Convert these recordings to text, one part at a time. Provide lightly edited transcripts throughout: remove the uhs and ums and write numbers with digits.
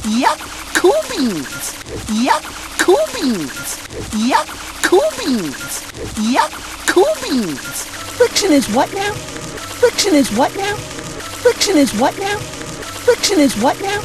Yup, cool beans. Yup, cool beans. Yup, cool beans. Yup, cool beans. Friction is what now? Friction is what now? Friction is what now? Friction is what now?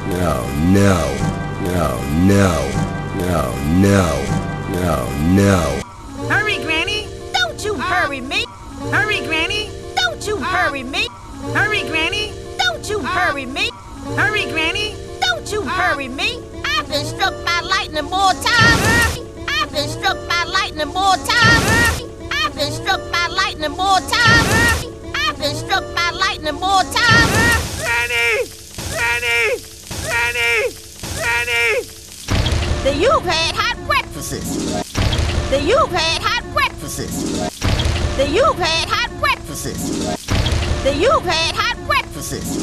No, no, no, no, no, no, no, no. Hurry, Granny! Don't you hurry me! Hurry, Granny! Don't you hurry me! Hurry, Granny! Don't you hurry me! Hurry, Granny! Don't you hurry me! I've been struck by lightning more times. I've been struck by lightning more times. I've been struck by lightning more times. I've been struck by lightning more times. Granny! Granny! Granny! Granny! That you've had hot breakfasts. That you've had hot breakfasts. That you've had hot breakfasts. That you've had hot breakfasts.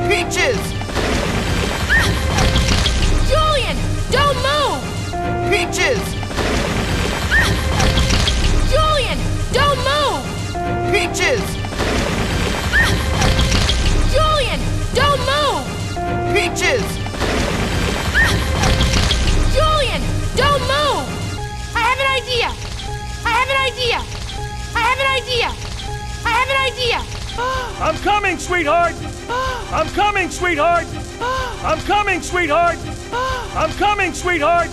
Peaches! Julian, don't move! Peaches! Julian, don't move! Peaches! Julian, don't move! Peaches! Julian, don't move! I have an idea! I have an idea! I have an idea! I have an idea! I'm coming, sweetheart! I'm coming, sweetheart! I'm coming, sweetheart! I'm coming, sweetheart!